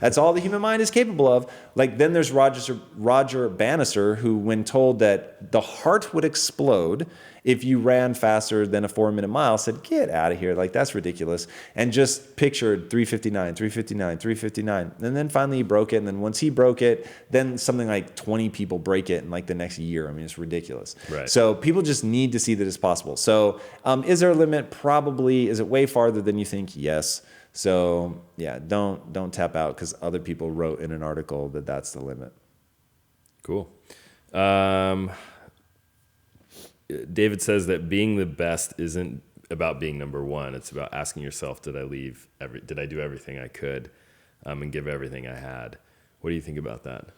that's all the human mind is capable of. Like, then there's Roger Bannister, who, when told that the heart would explode if you ran faster than a 4-minute mile, said, get out of here. Like, that's ridiculous. And just pictured 359, 359, 359. And then finally he broke it. And then once he broke it, then something like 20 people break it in like the next year. I mean, it's ridiculous. Right. So people just need to see that it's possible. So is there a limit? Probably. Is it way farther than you think? Yes. So yeah, don't tap out because other people wrote in an article that that's the limit. Cool. David says that being the best isn't about being number one. It's about asking yourself, did I do everything I could, and give everything I had? What do you think about that?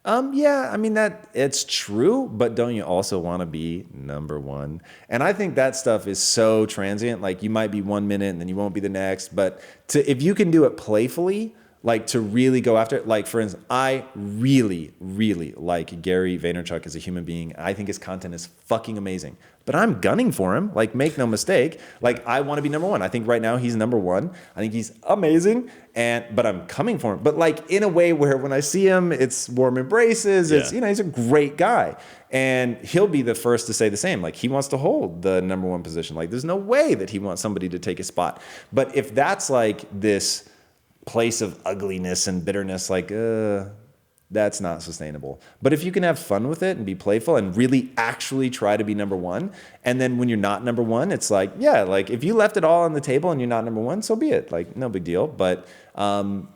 Yeah, I mean, that it's true, but don't you also want to be number one? And I think that stuff is so transient. Like, you might be 1 minute and then you won't be the next, but if you can do it playfully, like to really go after it. Like, for instance, I really, really like Gary Vaynerchuk as a human being. I think his content is fucking amazing, but I'm gunning for him. Like, make no mistake. Like, I want to be number one. I think right now he's number one. I think he's amazing, but I'm coming for him. But like in a way where when I see him, it's warm embraces. It's, he's a great guy. And he'll be the first to say the same. Like, he wants to hold the number one position. Like, there's no way that he wants somebody to take his spot. But if that's like this place of ugliness and bitterness, like, that's not sustainable. But if you can have fun with it and be playful and really actually try to be number one, and then when you're not number one, it's like, yeah, like if you left it all on the table and you're not number one, so be it. Like, no big deal. But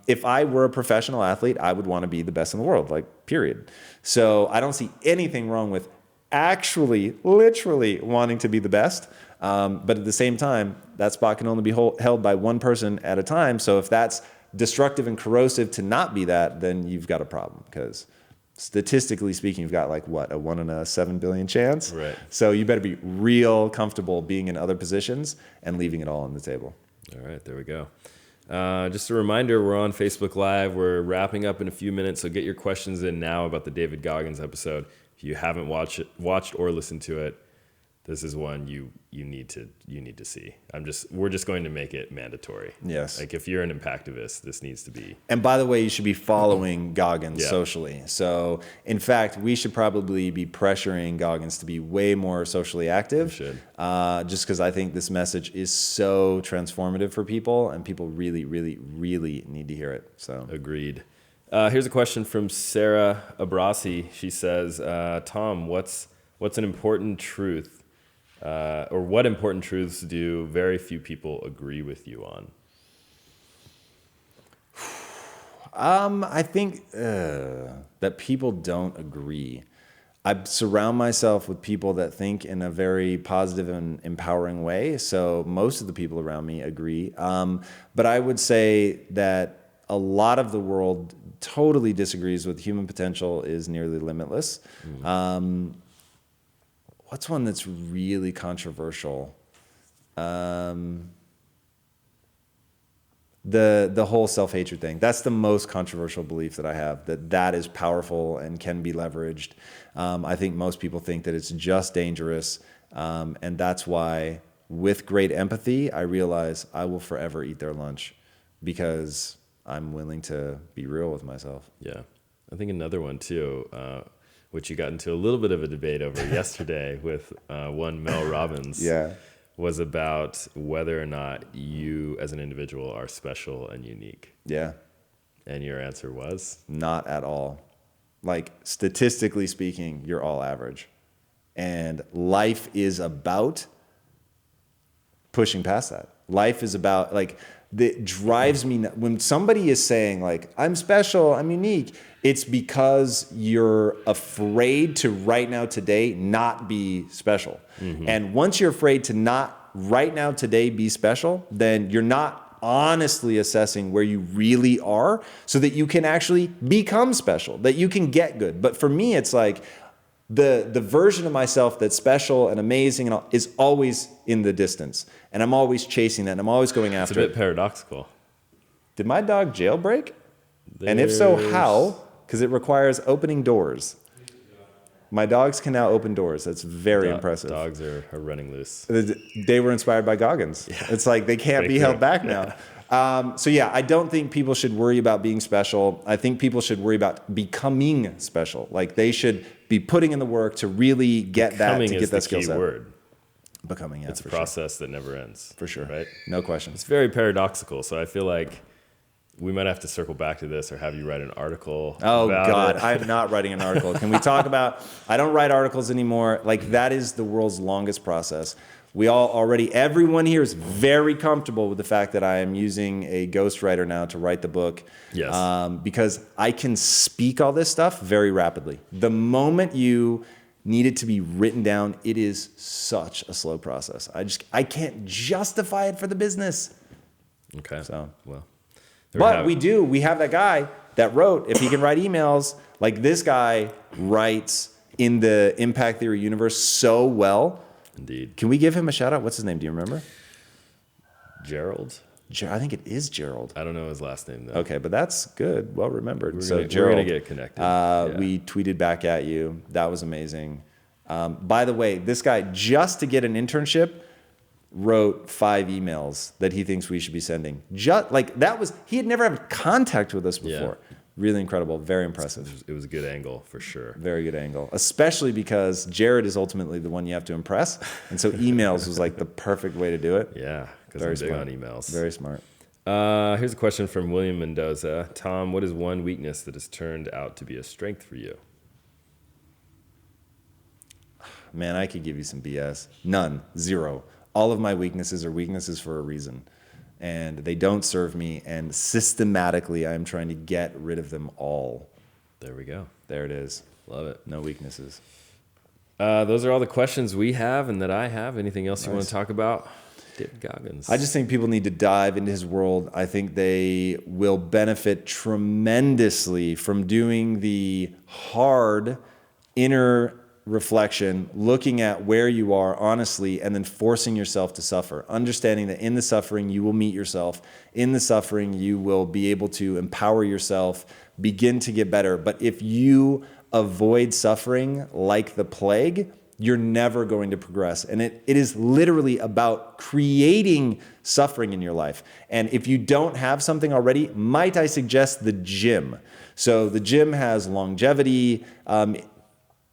if I were a professional athlete, I would want to be the best in the world, like, period. So I don't see anything wrong with actually, literally wanting to be the best. But at the same time, that spot can only be held by one person at a time. So if that's destructive and corrosive to not be that, then you've got a problem, because statistically speaking, you've got like what, a 1 in a 7 billion chance. Right. So you better be real comfortable being in other positions and leaving it all on the table. All right, there we go. Just a reminder, we're on Facebook Live. We're wrapping up in a few minutes, so get your questions in now about the David Goggins episode. If you haven't watched or listened to it, this is one you need to see. We're just going to make it mandatory. Yes. Like, if you're an impactivist, this needs to be. And by the way, you should be following Goggins socially. So in fact, we should probably be pressuring Goggins to be way more socially active. We should. Just because I think this message is so transformative for people, and people really, really, really need to hear it. So Agreed. Here's a question from Sarah Abrasi. She says, Tom, what's an important truth? Or what important truths do very few people agree with you on? I think that people don't agree. I surround myself with people that think in a very positive and empowering way. So most of the people around me agree. But I would say that a lot of the world totally disagrees with human potential is nearly limitless. What's one that's really controversial? The whole self-hatred thing. That's the most controversial belief that I have, that is powerful and can be leveraged. I think most people think that it's just dangerous. And that's why, with great empathy, I realize I will forever eat their lunch, because I'm willing to be real with myself. Yeah. I think another one too, which you got into a little bit of a debate over yesterday with one Mel Robbins, was about whether or not you as an individual are special and unique. Yeah. And your answer was? Not at all. Like, statistically speaking, you're all average. And life is about pushing past that. Life is about, like, that drives me when somebody is saying, like, I'm special, I'm unique, it's because you're afraid to right now today not be special. And once you're afraid to not right now today be special, then you're not honestly assessing where you really are, so that you can actually become special, that you can get good. But for me, it's like the version of myself that's special and amazing and all is always in the distance. And I'm always chasing that, and I'm always going after it. It's a bit paradoxical. Did my dog jailbreak? And if so, how? Because it requires opening doors. My dogs can now open doors. That's very impressive. Dogs are running loose. They were inspired by Goggins. Yeah. It's like they can't be held back now. So yeah, I don't think people should worry about being special. I think people should worry about becoming special. Like they should be putting in the work to really get Becoming that, to is get that the skill key set. word. Becoming, yeah, It's a for process that never ends. For sure. Right? No question. It's very paradoxical. So I feel like we might have to circle back to this or have you write an article. Oh God, it. I'm not writing an article. Can we talk about, I don't write articles anymore. Like that is the world's longest process. Everyone here is very comfortable with the fact that I am using a ghostwriter now to write the book. Yes. Because I can speak all this stuff very rapidly. The moment you need it to be written down, it is such a slow process. I can't justify it for the business. Okay. So, well, but we have that guy that wrote, if he can write emails, like this guy writes in the impact theory universe so well. Indeed. Can we give him a shout out? What's his name? Do you remember? Gerald? I think it is Gerald. I don't know his last name though. Okay, but that's good. Well remembered. We're Gerald, gonna get connected. We tweeted back at you. That was amazing. By the way, this guy, just to get an internship, wrote 5 emails that he thinks we should be sending. He had never had contact with us before. Yeah. Really incredible. Very impressive. It was a good angle for sure. Very good angle, especially because Jared is ultimately the one you have to impress. And so emails was like the perfect way to do it. Yeah, because I'm big on emails. Very smart. Here's a question from William Mendoza. Tom, what is one weakness that has turned out to be a strength for you? Man, I could give you some BS. None. Zero. All of my weaknesses are weaknesses for a reason. And they don't serve me. And systematically, I'm trying to get rid of them all. There we go. There it is. Love it. No weaknesses. Those are all the questions we have and that I have. Anything else you want to Nice. talk about? David Goggins. I just think people need to dive into his world. I think they will benefit tremendously from doing the hard inner reflection, looking at where you are honestly, and then forcing yourself to suffer. Understanding that in the suffering, you will meet yourself. In the suffering, you will be able to empower yourself, begin to get better. But if you avoid suffering like the plague, you're never going to progress. And it is literally about creating suffering in your life. And if you don't have something already, might I suggest the gym? So the gym has longevity,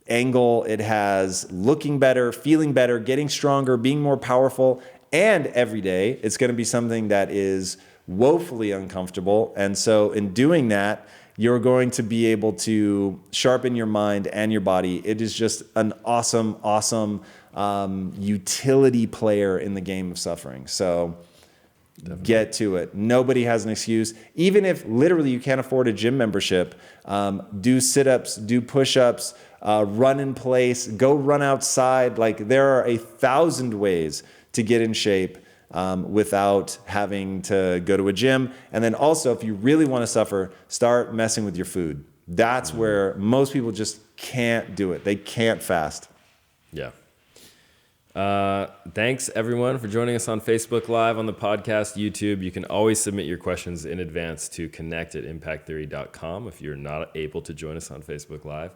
angle, it has looking better, feeling better, getting stronger, being more powerful, and every day it's going to be something that is woefully uncomfortable. And so in doing that, you're going to be able to sharpen your mind and your body. It is just an awesome, awesome utility player in the game of suffering. So get to it. Nobody has an excuse. Even if literally you can't afford a gym membership, do sit-ups, do push-ups, run in place, go run outside. Like there are 1,000 ways to get in shape without having to go to a gym. And then also, if you really want to suffer, start messing with your food. That's where most people just can't do it. They can't fast. Yeah. Thanks everyone for joining us on Facebook Live, on the podcast, YouTube. You can always submit your questions in advance to connect@impacttheory.com if you're not able to join us on Facebook Live.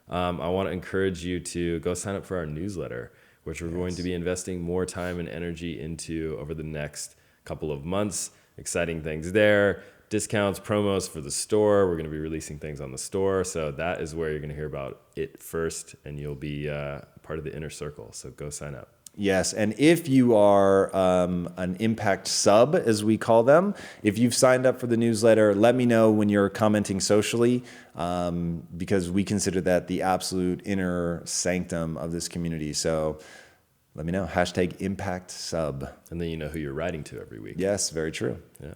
I want to encourage you to go sign up for our newsletter, which we're going to be investing more time and energy into over the next couple of months. Exciting things there. Discounts, promos for the store. We're going to be releasing things on the store. So that is where you're going to hear about it first, and you'll be part of the inner circle. So go sign up. Yes, and if you are an Impact sub, as we call them, if you've signed up for the newsletter, let me know when you're commenting socially, because we consider that the absolute inner sanctum of this community. So let me know. #Impact sub. And then you know who you're writing to every week. Yes, very true. Yeah.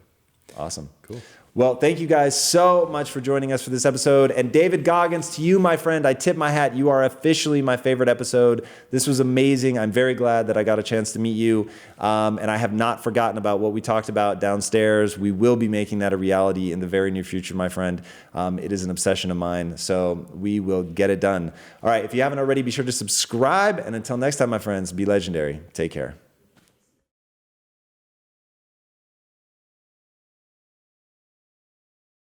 Awesome. Cool. Well, thank you guys so much for joining us for this episode. And David Goggins, to you, my friend, I tip my hat. You are officially my favorite episode. This was amazing. I'm very glad that I got a chance to meet you. And I have not forgotten about what we talked about downstairs. We will be making that a reality in the very near future, my friend. It is an obsession of mine. So we will get it done. All right. If you haven't already, be sure to subscribe. And until next time, my friends, be legendary. Take care.